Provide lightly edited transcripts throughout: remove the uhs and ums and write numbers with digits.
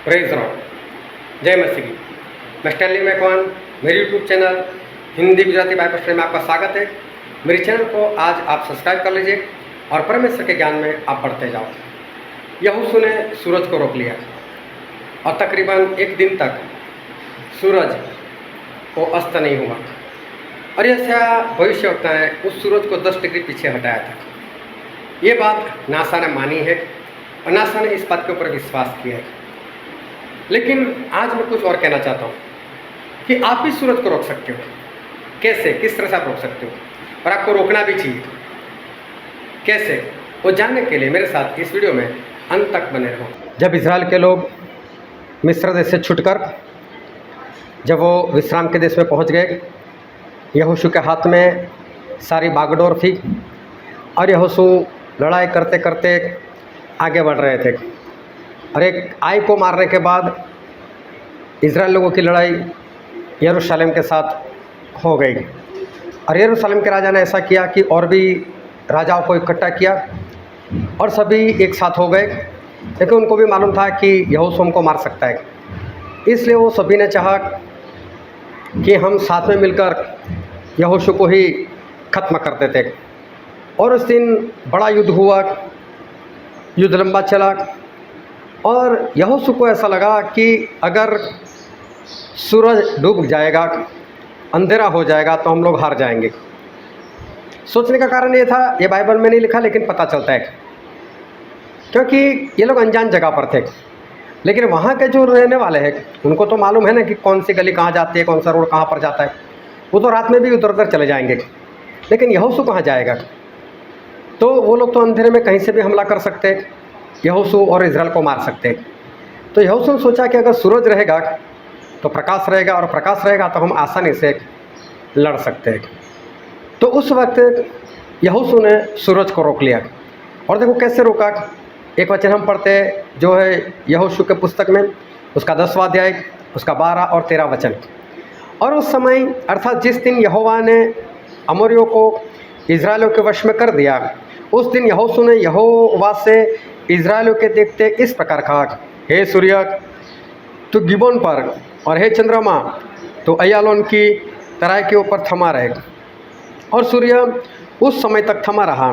Praise raw जय मसीह की। मैं स्टैनली मैकवान, मेरे YouTube channel Hindi Gujarati Bible study में आपका स्वागत है। मेरे चैनल को आज आप सब्सक्राइब कर लीजिए और परमेश्वर के ज्ञान में आप बढ़ते जाओ। यहोशू ने सूरज को रोक लिया और तकरीबन एक दिन तक सूरज को अस्त नहीं हुआ और ऐसा भविष्यवक्ता ने उस सूरज को 10 डिग्री पीछे हटाया था। ये बात नासा ने मानी है और नासा ने इस बात के ऊपर विश्वास किया है। लेकिन आज मैं कुछ और कहना चाहता हूँ कि आप भी सूरज को रोक सकते हो। कैसे, किस तरह से आप रोक सकते हो और आपको रोकना भी चाहिए। कैसे, वो जानने के लिए मेरे साथ इस वीडियो में अंत तक बने रहो। जब इजराइल के लोग मिस्र देश से छुटकर जब वो विश्राम के देश में पहुंच गए, यहोशू के हाथ में सारी बागडोर थी और यहोशू लड़ाई करते करते आगे बढ़ रहे थे। और एक आई को मारने के बाद इजराइल लोगों की लड़ाई यरूशलेम के साथ हो गई और यरूशलेम के राजा ने ऐसा किया कि और भी राजाओं को इकट्ठा किया और सभी एक साथ हो गए, लेकिन उनको भी मालूम था कि यहोशू हमको मार सकता है। इसलिए वो सभी ने चाहा कि हम साथ में मिलकर यहोशू को ही ख़त्म करते थे। और उस दिन बड़ा युद्ध हुआ, युद्ध लंबा चला और यहोशू को ऐसा लगा कि अगर सूरज डूब जाएगा, अंधेरा हो जाएगा तो हम लोग हार जाएंगे। सोचने का कारण ये था, ये बाइबल में नहीं लिखा लेकिन पता चलता है, क्योंकि ये लोग अनजान जगह पर थे। लेकिन वहाँ के जो रहने वाले हैं उनको तो मालूम है ना कि कौन सी गली कहाँ जाती है, कौन सा रोड कहाँ पर जाता है। वो तो रात में भी उधर उधर चले जाएंगे, लेकिन यहोशू कहाँ जाएगा? तो वो लोग तो अंधेरे में कहीं से भी हमला कर सकते हैं, यहोशू और इजराइल को मार सकते हैं। तो यहोशू ने सोचा कि अगर सूरज रहेगा तो प्रकाश रहेगा और प्रकाश रहेगा तो हम आसानी से लड़ सकते हैं। तो उस वक्त यहोशू ने सूरज को रोक लिया। और देखो कैसे रोका। एक वचन हम पढ़ते जो है यहोशू के पुस्तक में, उसका 10वां अध्याय, उसका 12 और 13 वचन। और उस समय अर्थात जिस दिन यहोवा ने अमोरियों को इजराइलियों के वश में कर दिया, उस दिन यहोशू ने यहोवा से इजराइलियों के देखते इस प्रकार कहा, हे सूर्य तू गिबोन पर और हे चंद्रमा तो अय्यालोन की तराई के ऊपर थमा रहे। और सूर्य उस समय तक थमा रहा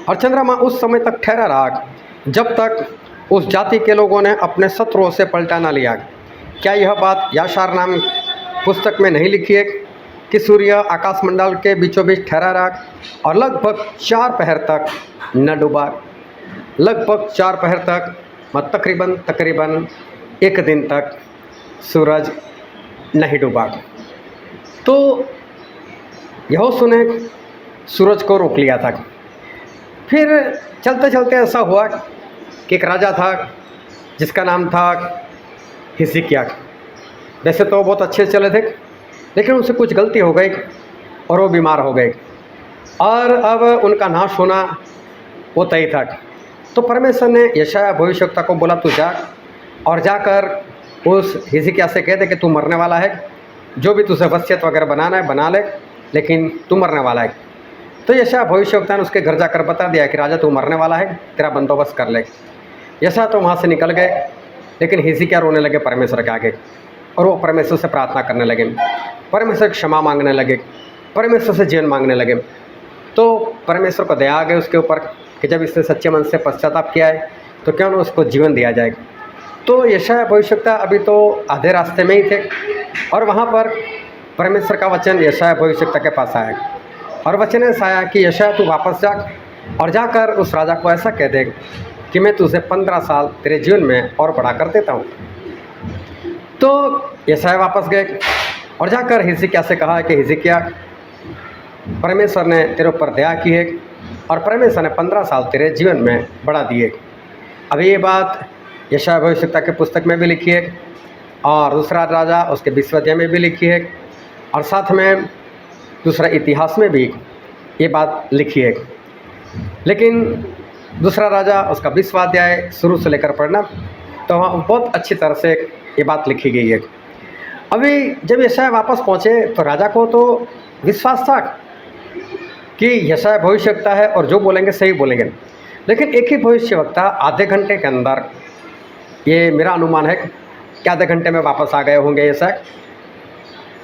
और चंद्रमा उस समय तक ठहरा रहा जब तक उस जाति के लोगों ने अपने शत्रुओं से पलटा न लिया। क्या यह बात याशार नाम पुस्तक में नहीं लिखी है कि सूर्य आकाशमंडल के बीचों बीच ठहरा रहा और लगभग 4 पहर तक न डूबा। लगभग 4 पहर तक, तकरीबन 1 दिन तक सूरज नहीं डूबा। तो यहोशू ने सूरज को रोक लिया था। फिर चलते चलते ऐसा हुआ कि एक राजा था जिसका नाम था हिजकिय्याह। वैसे तो बहुत अच्छे चले थे, लेकिन उनसे कुछ गलती हो गई और वो बीमार हो गए और अब उनका नाश होना वो तय था। तो परमेश्वर ने यशायाह भविष्यवक्ता को बोला, तू जा और जाकर उस हिजकिय्याह से कह दे कि तू मरने वाला है, जो भी तुझे वसीयत वगैरह बनाना है बना ले, लेकिन तू मरने वाला है। तो यशायाह भविष्यवक्ता ने उसके घर जाकर बता दिया कि राजा तू मरने वाला है, तेरा बंदोबस्त कर ले। यशायाह तो वहाँ से निकल गए, लेकिन हिजकिय्याह रोने लगे परमेश्वर के आगे और वो परमेश्वर से प्रार्थना करने लगे, परमेश्वर क्षमा मांगने लगे, परमेश्वर से जीवन मांगने लगे। तो परमेश्वर को दया आ गई उसके ऊपर कि जब इसने सच्चे मन से पश्चाताप किया है तो क्यों ना उसको जीवन दिया जाए। तो यशायाह भविष्यवक्ता अभी तो आधे रास्ते में ही थे और वहाँ पर परमेश्वर का वचन यशायाह भविष्यवक्ता के पास आया और वचन ऐसा आया कि यशायाह तू वापस जा और जाकर उस राजा को ऐसा कह दे कि मैं तुझे 15 साल तेरे जीवन में और बढ़ा कर देता हूँ। तो यशायाह वापस गए और जाकर हिजकिय्याह से कहा कि हिजकिय्याह परमेश्वर ने तेरे ऊपर दया की है और परमेश्वर ने 15 साल तेरे जीवन में बढ़ा दिए। अब ये बात यशायाह भविष्यवक्ता के पुस्तक में भी लिखी है और दूसरा राजा उसके 20वें अध्याय में भी लिखी है और साथ में दूसरा इतिहास में भी ये बात लिखी है। लेकिन दूसरा राजा उसका 20वां अध्याय शुरू से लेकर पढ़ना तो वहाँ बहुत अच्छी तरह से ये बात लिखी गई है। अभी जब यशायाह वापस पहुँचे तो राजा को तो विश्वास था कि यशायाह भविष्यवक्ता है और जो बोलेंगे सही बोलेंगे, लेकिन एक ही भविष्यवक्ता आधे घंटे के अंदर, ये मेरा अनुमान है, कि आधे घंटे में वापस आ गए होंगे ऐसा।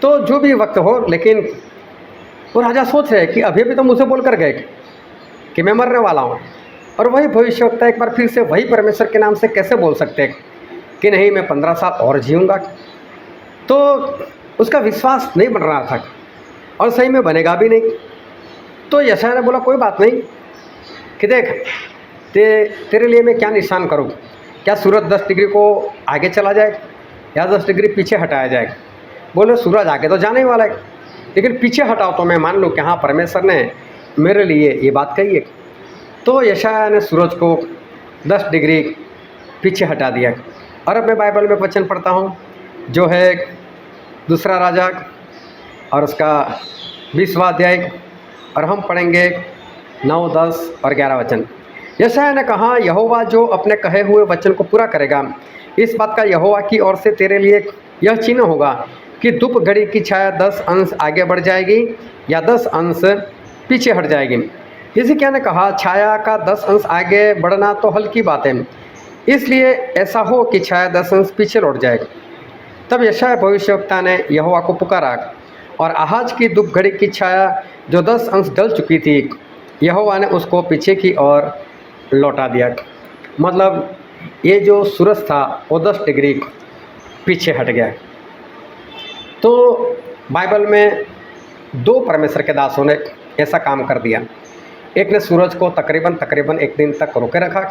तो जो भी वक्त हो, लेकिन वो राजा सोच रहे कि अभी भी तो मुझसे बोल कर गए कि मैं मरने वाला हूँ, और वही भविष्यवक्ता एक बार फिर से वही परमेश्वर के नाम से कैसे बोल सकते हैं कि नहीं मैं 15 साल और जीऊँगा। तो उसका विश्वास नहीं बन रहा था और सही में बनेगा भी नहीं। तो यशायाह ने बोला कोई बात नहीं कि देख तेरे लिए मैं क्या निशान करूँ, क्या सूरज 10 डिग्री को आगे चला जाए या 10 डिग्री पीछे हटाया जाए। बोले सूरज आगे तो जाने ही वाला है, लेकिन पीछे हटाओ तो मैं मान लूँ कि हाँ परमेश्वर ने मेरे लिए ये बात कही है। तो यशायाह ने सूरज को 10 डिग्री पीछे हटा दिया। और अब मैं बाइबल में वचन पढ़ता हूँ जो है दूसरा राजा और उसका 20वां अध्याय, और हम पढ़ेंगे 9, 10 और 11 वचन। यशायाह ने कहा यहोवा जो अपने कहे हुए वचन को पूरा करेगा, इस बात का यहोवा की ओर से तेरे लिए यह चिन्ह होगा कि धूप घड़ी की छाया 10 अंश आगे बढ़ जाएगी या 10 अंश पीछे हट जाएगी। हिजकिय्याह ने कहा छाया का 10 अंश आगे बढ़ना तो हल्की बात है, इसलिए ऐसा हो कि छाया 10 अंश पीछे लौट जाए। तब यशायाह भविष्यवक्ता ने यहोवा को पुकारा और आहाज की धूप घड़ी की छाया जो 10 अंश ढल चुकी थी, यहोवा ने उसको पीछे की ओर लौटा दिया। मतलब ये जो सूरज था वो 10 डिग्री पीछे हट गया। तो बाइबल में 2 परमेश्वर के दासों ने ऐसा काम कर दिया। एक ने सूरज को तकरीबन एक दिन तक रोके रखा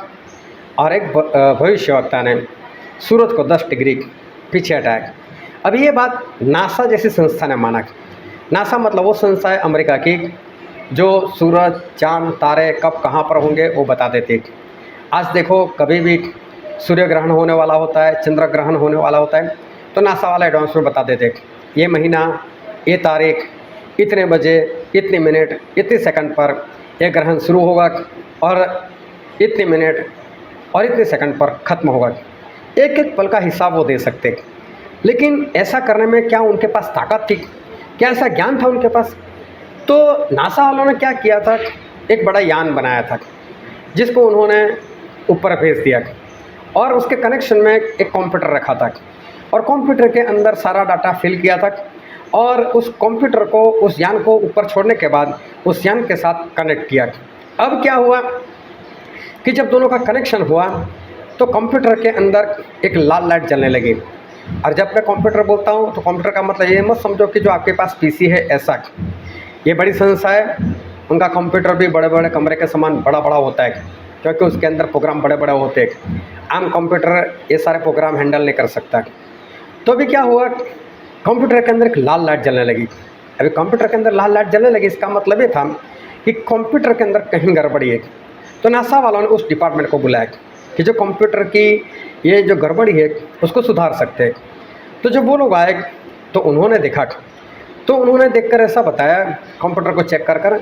और एक भविष्यवक्ता ने सूरज को 10 डिग्री पीछे हटाया। अब ये बात नासा जैसी संस्था ने माना। नासा मतलब वो संस्था है अमेरिका की जो सूरज, चांद, तारे कब कहाँ पर होंगे वो बता देती। आज देखो कभी भी सूर्य ग्रहण होने वाला होता है, चंद्र ग्रहण होने वाला होता है, तो नासा वाला एडवांस में बता देते ये महीना, ये तारीख, इतने बजे, इतने मिनट, इतने सेकंड पर यह ग्रहण शुरू होगा और इतने मिनट और इतने सेकंड पर ख़त्म होगा। एक एक पल का हिसाब वो दे सकते। लेकिन ऐसा करने में क्या उनके पास ताकत थी, क्या ऐसा ज्ञान था उनके पास? तो नासा वालों ने क्या किया था, एक बड़ा यान बनाया था जिसको उन्होंने ऊपर भेज दिया और उसके कनेक्शन में एक कंप्यूटर रखा था और कंप्यूटर के अंदर सारा डाटा फिल किया था और उस कंप्यूटर को, उस यान को ऊपर छोड़ने के बाद उस यान के साथ कनेक्ट किया। अब क्या हुआ कि जब दोनों का कनेक्शन हुआ तो कंप्यूटर के अंदर एक लाल लाइट जलने लगी। और जब मैं कंप्यूटर बोलता हूँ तो कंप्यूटर का मतलब ये मत समझो कि जो आपके पास पीसी है ऐसा। ये बड़ी संस्था है, उनका कंप्यूटर भी बड़े बड़े कमरे के समान बड़ा बड़ा होता है क्योंकि उसके अंदर प्रोग्राम बड़े बड़े होते हैं। आम कंप्यूटर ये सारे प्रोग्राम हैंडल नहीं कर सकता। तो अभी क्या हुआ, कंप्यूटर के अंदर एक लाल लाइट जलने लगी। अभी कंप्यूटर के अंदर लाल लाइट जलने लगी, इसका मतलब ये था कि कंप्यूटर के अंदर कहीं गड़बड़ी है। तो नासा वालों ने उस डिपार्टमेंट को बुलाया कि जो कंप्यूटर की ये जो गड़बड़ी है उसको सुधार सकते हैं। तो जब वो लोग आए तो उन्होंने देखा, तो उन्होंने देखकर ऐसा बताया कंप्यूटर को चेक कर कर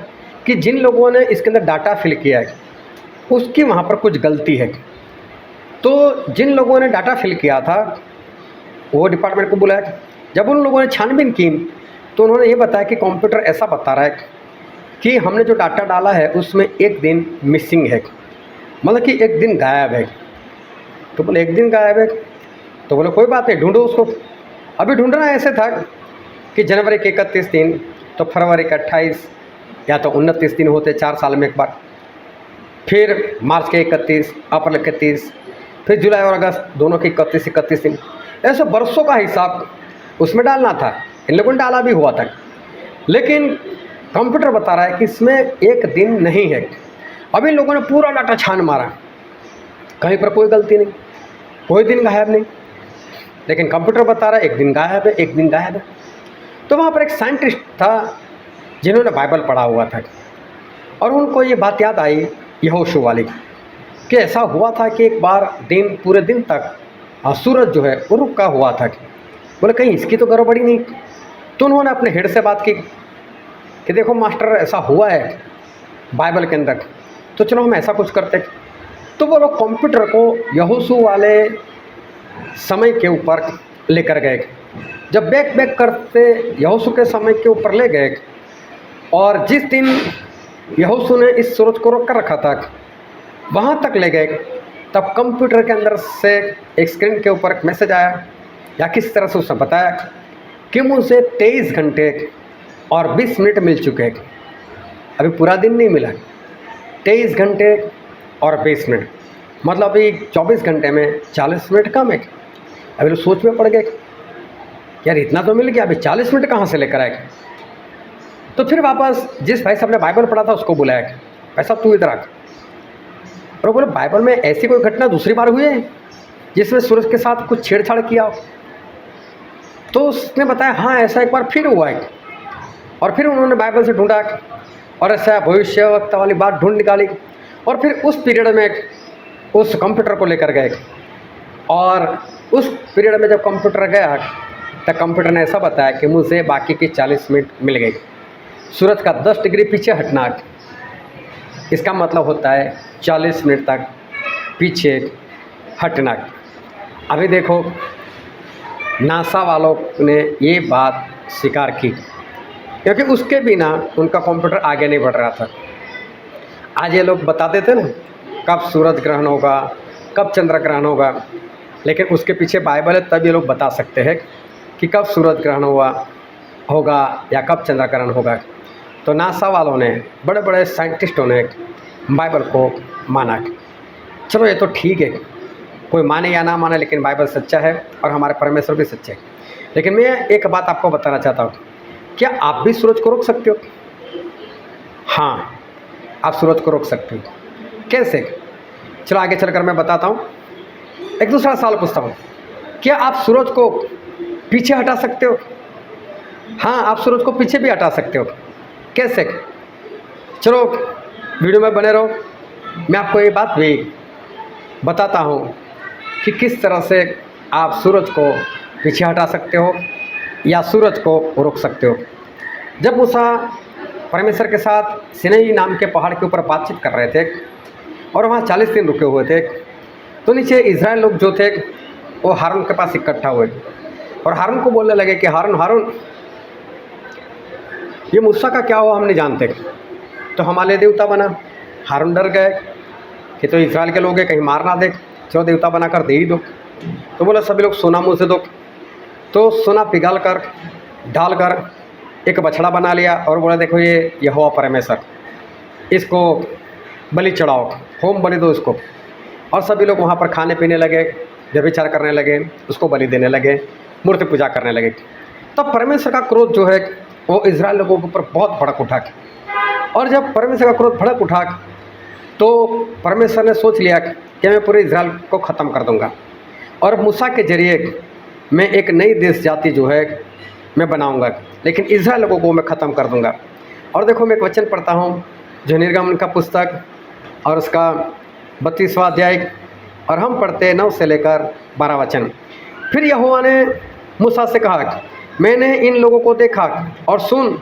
कि जिन लोगों ने इसके अंदर डाटा फिल किया है उसकी वहाँ पर कुछ गलती है। तो जिन लोगों ने डाटा फिल किया था वो डिपार्टमेंट को बुलाया। जब उन लोगों ने छानबीन की तो उन्होंने ये बताया कि कंप्यूटर ऐसा बता रहा है कि हमने जो डाटा डाला है उसमें एक दिन मिसिंग है, मतलब कि एक दिन गायब है। तो बोले एक दिन गायब है, तो बोले कोई बात नहीं, ढूंढो उसको। अभी ढूंढना ऐसे था कि जनवरी के 31 दिन, तो फरवरी के 28 या तो 29 दिन होते 4 साल में एक बार, फिर मार्च के 31, अप्रैल के 30, फिर जुलाई और अगस्त दोनों के 31 दिन, ऐसे बरसों का हिसाब उसमें डालना था। इन लोगों ने डाला भी हुआ था, लेकिन कंप्यूटर बता रहा है कि इसमें एक दिन नहीं है। अब इन लोगों ने पूरा डाटा छान मारा, कहीं पर कोई गलती नहीं, कोई दिन गायब नहीं, लेकिन कंप्यूटर बता रहा है एक दिन गायब है, एक दिन गायब है। तो वहाँ पर एक साइंटिस्ट था जिन्होंने बाइबल पढ़ा हुआ था और उनको ये बात याद आई यहोशू वाली कि ऐसा हुआ था कि एक बार दिन, पूरे दिन तक सूरज जो है वो रुका हुआ था। बोले कहीं इसकी तो गड़बड़ी नहीं। तो उन्होंने अपने हेड से बात की कि देखो मास्टर ऐसा हुआ है बाइबल के अंदर, तो चलो हम ऐसा कुछ करते। तो वो लोग कंप्यूटर को यहोशू वाले समय के ऊपर लेकर गए। जब बैक करते यहोशू के समय के ऊपर ले गए और जिस दिन यहोशू ने इस सूरज को रोक कर रखा था वहाँ तक ले गए, तब कंप्यूटर के अंदर से एक स्क्रीन के ऊपर एक मैसेज आया या किस तरह से उसने बताया कि मुझे 23 घंटे और 20 मिनट मिल चुके हैं, अभी पूरा दिन नहीं मिला। 23 घंटे और 20 मिनट मतलब अभी 24 घंटे में 40 मिनट कम है। अभी लोग सोच में पड़ गए, यार इतना तो मिल गया, अभी 40 मिनट कहाँ से लेकर आए। तो फिर वापस जिस भाई साहब ने बाइबल पढ़ा था उसको बुलाया, भाई साहब तू इधर आ। और बोले बाइबल में ऐसी कोई घटना दूसरी बार हुई है जिसमें सूरज के साथ कुछ छेड़छाड़ किया हो? तो उसने बताया हाँ ऐसा एक बार फिर हुआ है। और फिर उन्होंने बाइबल से ढूंढा और ऐसा भविष्य वक्त वाली बात ढूंढ निकाली। और फिर उस पीरियड में उस कंप्यूटर को लेकर गए, और उस पीरियड में जब कंप्यूटर गया तो कंप्यूटर ने ऐसा बताया कि मुझे बाकी की 40 मिनट मिल गई। सूरज का 10 डिग्री पीछे हटना, इसका मतलब होता है 40 मिनट तक पीछे हटना। अभी देखो नासा वालों ने ये बात स्वीकार की, क्योंकि उसके बिना उनका कंप्यूटर आगे नहीं बढ़ रहा था। आज ये लोग बता देते ना कब सूरज ग्रहण होगा, कब चंद्र ग्रहण होगा, लेकिन उसके पीछे बाइबल है, तब ये लोग बता सकते हैं कि कब सूरज ग्रहण होगा या कब चंद्र ग्रहण होगा। तो नासा वालों ने, बड़े बड़े साइंटिस्टों ने बाइबल को माना। चलो ये तो ठीक है, कोई माने या ना माने, लेकिन बाइबल सच्चा है और हमारे परमेश्वर भी सच्चे हैं। लेकिन मैं एक बात आपको बताना चाहता हूँ, क्या आप भी सूरज को रोक सकते हो? हाँ, आप सूरज को रोक सकते हो। कैसे? चलो आगे चलकर मैं बताता हूँ। एक दूसरा सवाल पूछता हूँ, क्या आप सूरज को पीछे हटा सकते हो? हाँ, आप सूरज को पीछे भी हटा सकते हो। कैसे? चलो वीडियो में बने रहो, मैं आपको ये बात भी बताता हूँ कि किस तरह से आप सूरज को पीछे हटा सकते हो या सूरज को रोक सकते हो। जब मूसा परमेश्वर के साथ सिनाई नाम के पहाड़ के ऊपर बातचीत कर रहे थे और वहाँ 40 दिन रुके हुए थे, तो नीचे इज़राइल लोग जो थे वो हारून के पास इकट्ठा हुए और हारून को बोलने लगे कि हारून ये मूसा का क्या हुआ हम नहीं जानते, तो हमारे देवता बना। हारून डर गए कि तो इज़राइल के लोग हैं, कहीं मार ना दे, चलो देवता बनाकर दे ही दो। तो बोला सभी लोग सोना मुँह से दो। तो सोना पिघाल कर डालकर एक बछड़ा बना लिया और बोला देखो ये यहोवा परमेश्वर, इसको बलि चढ़ाओ, होम बलि दो इसको। और सभी लोग वहाँ पर खाने पीने लगे, व्यभिचार करने लगे, उसको बलि देने लगे, मूर्ति पूजा करने लगे। तब परमेश्वर का क्रोध जो है वो इज़राइल लोगों के ऊपर बहुत भड़क उठा। और जब परमेश्वर का क्रोध भड़क उठा तो परमेश्वर ने सोच लिया कि मैं पूरे इज़राइल को ख़त्म कर दूंगा और मूसा के जरिए मैं एक नई देश जाति जो है मैं बनाऊंगा, लेकिन इज़राइल लोगों को मैं ख़त्म कर दूंगा। और देखो मैं एक वचन पढ़ता हूँ जो निर्गमन का पुस्तक और उसका 32वां अध्याय, और हम पढ़ते हैं 9 से लेकर 12 वचन। फिर यहोवा ने मूसा से कहा, मैंने इन लोगों को देखा और सुन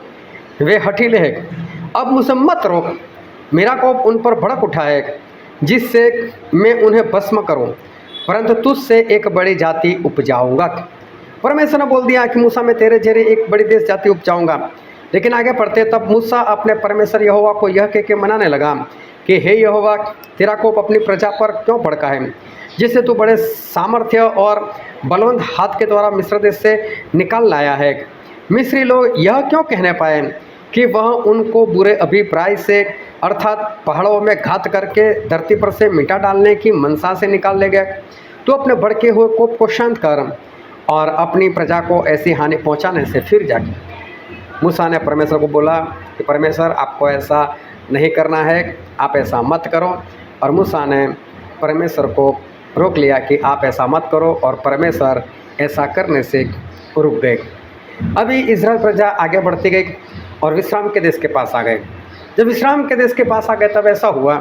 वे हठीले हैं, अब मुझसे मत रोक, मेरा कोप उन पर भड़क उठा है जिससे मैं उन्हें भस्म करूं, परंतु तुझसे एक बड़ी जाति उपजाऊंगा। परमेश्वर ने बोल दिया कि मूसा मैं तेरे जरिए एक बड़ी देश जाति उपजाऊंगा। लेकिन आगे पढ़ते तब मूसा अपने परमेश्वर यहोवा को यह कह के मनाने लगा कि हे यहोवा, तेरा कोप अपनी प्रजा पर क्यों भड़का है, जिससे तू बड़े सामर्थ्य और बलवंत हाथ के द्वारा मिस्र देश से निकाल लाया है। मिस्री लोग यह क्यों कहने पाए कि वह उनको बुरे अभिप्राय से अर्थात पहाड़ों में घात करके धरती पर से मिटा डालने की मनसा से निकाल ले गए। तो अपने भड़के हुए कोप को शांत कर और अपनी प्रजा को ऐसी हानि पहुंचाने से फिर जा। मूसा ने परमेश्वर को बोला कि परमेश्वर आपको ऐसा नहीं करना है, आप ऐसा मत करो। और मूसा ने परमेश्वर को रोक लिया कि आप ऐसा मत करो, और परमेश्वर ऐसा करने से रुक गए। अभी इज़राइल प्रजा आगे बढ़ती गई और विश्राम के देश के पास आ गए। जब विश्राम के देश के पास आ गए तब ऐसा हुआ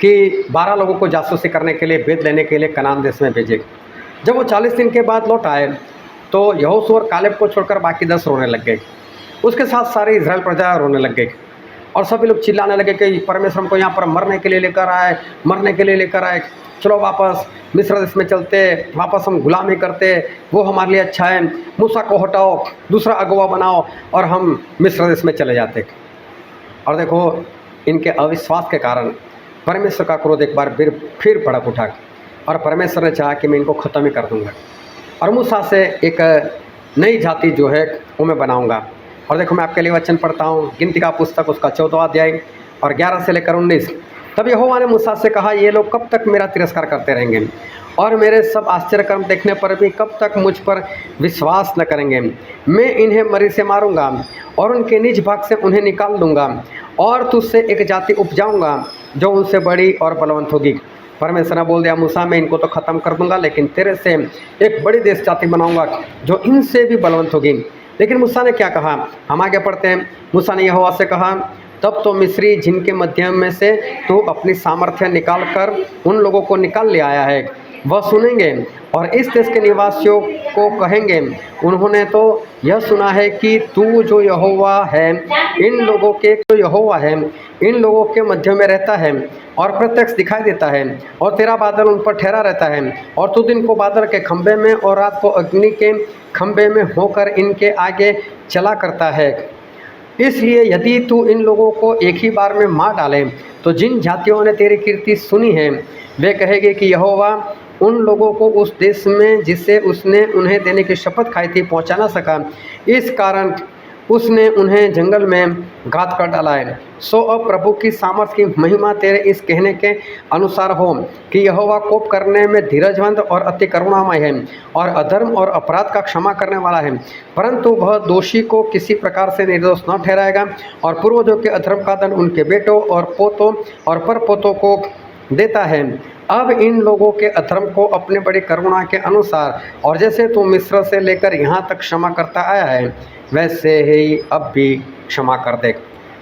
कि 12 लोगों को जासूसी करने के लिए, भेद लेने के लिए कनान देश में भेजे। जब वो 40 दिन के बाद लौट आए तो यहोशू और कालेब को छोड़कर बाकी 10 रोने लग गए। उसके साथ सारी इज़राइल प्रजा रोने लग गई और सभी लोग चिल्लाने लगे कि परमेश्वर हमको यहाँ पर मरने के लिए लेकर आए, मरने के लिए लेकर आए, चलो वापस मिस्र देश में चलते, वापस हम गुलामी करते, वो हमारे लिए अच्छा है, मूसा को हटाओ, दूसरा अगुवा बनाओ और हम मिस्र देश में चले जाते। और देखो इनके अविश्वास के कारण परमेश्वर का क्रोध एक बार फिर भड़क उठा और परमेश्वर ने चाहा कि मैं इनको ख़त्म ही कर दूंगा। और मूसा से एक नई जाति जो है वो मैं बनाऊंगा। और देखो मैं आपके लिए वचन पढ़ता हूँ, गिनती का पुस्तक उसका 14वां अध्याय और 11 से लेकर 19। तब यहोवा ने मूसा से कहा, ये लोग कब तक मेरा तिरस्कार करते रहेंगे और मेरे सब आश्चर्य कर्म देखने पर भी कब तक मुझ पर विश्वास न करेंगे। मैं इन्हें मरी से मारूंगा और उनके निज भाग से उन्हें निकाल दूंगा और तुझसे एक जाति उपजाऊंगा जो उनसे बड़ी और बलवंत होगी। परमेश्वर ने बोल दिया, मूसा मैं इनको तो ख़त्म कर दूंगा, लेकिन तेरे से एक बड़ी देश जाति बनाऊंगा जो इनसे भी बलवंत होगी। लेकिन मूसा ने क्या कहा, हम आगे पढ़ते हैं। मूसा ने यहोवा से कहा, तब तो मिस्री जिनके मध्यम में से तू अपनी सामर्थ्य निकाल कर उन लोगों को निकाल ले आया है, वह सुनेंगे और इस देश के निवासियों को कहेंगे, उन्होंने तो यह सुना है कि तू जो यहोवा है इन लोगों के जो यहोवा है इन लोगों के मध्य में रहता है और प्रत्यक्ष दिखाई देता है और तेरा बादल उन पर ठहरा रहता है और तू दिन को बादल के खंभे में और रात को अग्नि के खंभे में होकर इनके आगे चला करता है। इसलिए यदि तू इन लोगों को एक ही बार में मार डाले तो जिन जातियों ने तेरी कीर्ति सुनी है वे कहेंगे कि यहोवा उन लोगों को उस देश में जिसे उसने उन्हें देने की शपथ खाई थी पहुंचा ना सका, इस कारण उसने उन्हें जंगल में घात कर डाला है। सो अब प्रभु की सामर्थ की महिमा तेरे इस कहने के अनुसार हो कि यहोवा कोप करने में धीरजवंत और अति करुणामय है और अधर्म और अपराध का क्षमा करने वाला है, परंतु वह दोषी को किसी प्रकार से निर्दोष न ठहराएगा और पूर्वजों के अधर्म का दंड उनके बेटों और पोतों और परपोतों को देता है। अब इन लोगों के अधर्म को अपने बड़ी करुणा के अनुसार और जैसे तू मिस्र से लेकर यहाँ तक क्षमा करता आया है वैसे ही अब भी क्षमा कर दे।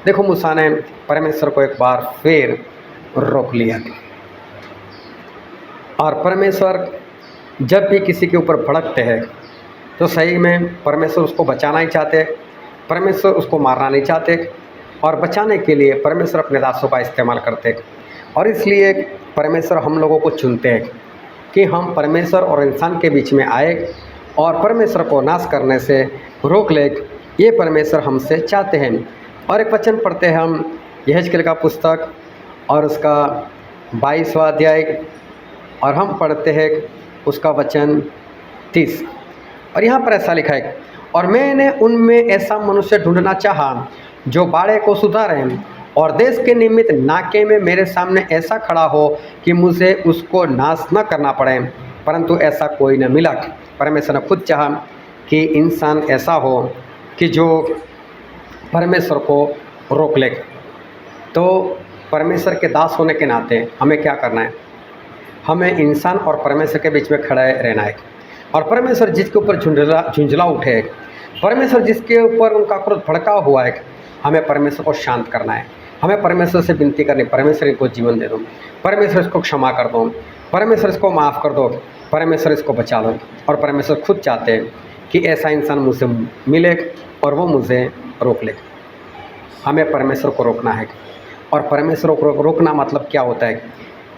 देखो मूसा ने परमेश्वर को एक बार फिर रोक लिया और परमेश्वर जब भी किसी के ऊपर भड़कते हैं तो सही में परमेश्वर उसको बचाना ही चाहते, परमेश्वर उसको मारना नहीं चाहते और बचाने के लिए परमेश्वर अपने दासों का इस्तेमाल करते। और इसलिए परमेश्वर हम लोगों को चुनते हैं कि हम परमेश्वर और इंसान के बीच में आए और परमेश्वर को नाश करने से रोक ले, ये परमेश्वर हमसे चाहते हैं। और एक वचन पढ़ते हैं हम यहेजकेल का पुस्तक और उसका 22वां अध्याय और हम पढ़ते हैं उसका वचन 30। और यहाँ पर ऐसा लिखा है, और मैंने उनमें ऐसा मनुष्य ढूंढना चाहा जो बाड़े को सुधारे और देश के निमित्त नाके में मेरे सामने ऐसा खड़ा हो कि मुझे उसको नाश न करना पड़े, परंतु ऐसा कोई न मिला। परमेश्वर ने खुद चाहा कि इंसान ऐसा हो कि जो परमेश्वर को रोक ले। तो परमेश्वर के दास होने के नाते हमें क्या करना है, हमें इंसान और परमेश्वर के बीच में खड़े रहना है। और परमेश्वर जिसके ऊपर झुंझला उठे, परमेश्वर जिसके ऊपर उनका क्रोध भड़का हुआ है, हमें परमेश्वर को शांत करना है। हमें परमेश्वर से विनती करनी, परमेश्वर इनको जीवन दे दो, परमेश्वर इसको क्षमा कर दो, परमेश्वर इसको माफ़ कर दो, परमेश्वर इसको बचा लो। और परमेश्वर खुद चाहते हैं कि ऐसा इंसान मुझसे मिले और वो मुझे रोक ले। हमें परमेश्वर को रोकना है। और परमेश्वर को रोकना मतलब क्या होता है,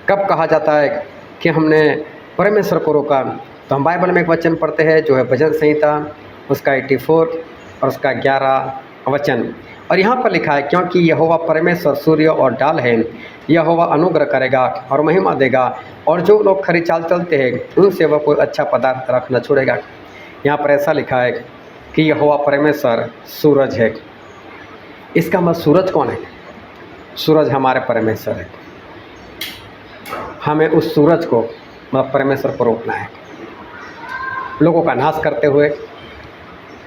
कब कहा जाता है कि हमने परमेश्वर को रोका, तो हम बाइबल में एक वचन पढ़ते हैं जो है भजन संहिता उसका 84 और उसका 11 वचन। और यहाँ पर लिखा है, क्योंकि यहोवा परमेश्वर सूर्य और डाल है, यहोवा अनुग्रह करेगा और महिमा देगा और जो लोग खरी चाल चलते हैं उनसे वह कोई अच्छा पदार्थ रख न छोड़ेगा। यहाँ पर ऐसा लिखा है कि यहोवा परमेश्वर सूरज है। इसका मतलब सूरज कौन है? सूरज हमारे परमेश्वर है। हमें उस सूरज को मतलब परमेश्वर को रोकना है। लोगों का नाश करते हुए,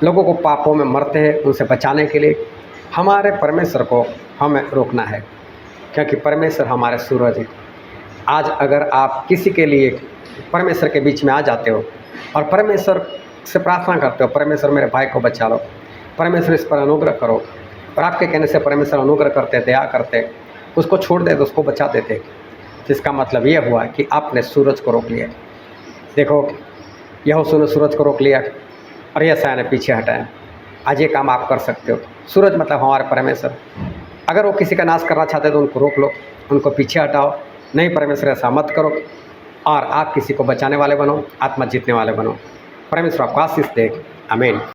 लोगों को पापों में मरते हैं उनसे बचाने के लिए हमारे परमेश्वर को हमें रोकना है, क्योंकि परमेश्वर हमारे सूरज है। आज अगर आप किसी के लिए परमेश्वर के बीच में आ जाते हो और परमेश्वर से प्रार्थना करते हो, परमेश्वर मेरे भाई को बचा लो, परमेश्वर इस पर अनुग्रह करो, और आपके कहने से परमेश्वर अनुग्रह करते, दया करते, उसको छोड़ दे तो उसको बचा देते, जिसका मतलब ये हुआ कि आपने सूरज को रोक लिया। देखो यहोशू ने सूरज को रोक लिया और यशायाह ने पीछे हटाया। आज ये काम आप कर सकते हो। सूरज मतलब हमारे परमेश्वर। अगर वो किसी का नाश करना चाहते तो उनको रोक लो, उनको पीछे हटाओ। नहीं, परमेश्वर ऐसा मत करो और आप किसी को बचाने वाले बनो, आत्मा जीतने वाले बनो। परमेश्वर आपको आशीष दे। आमीन।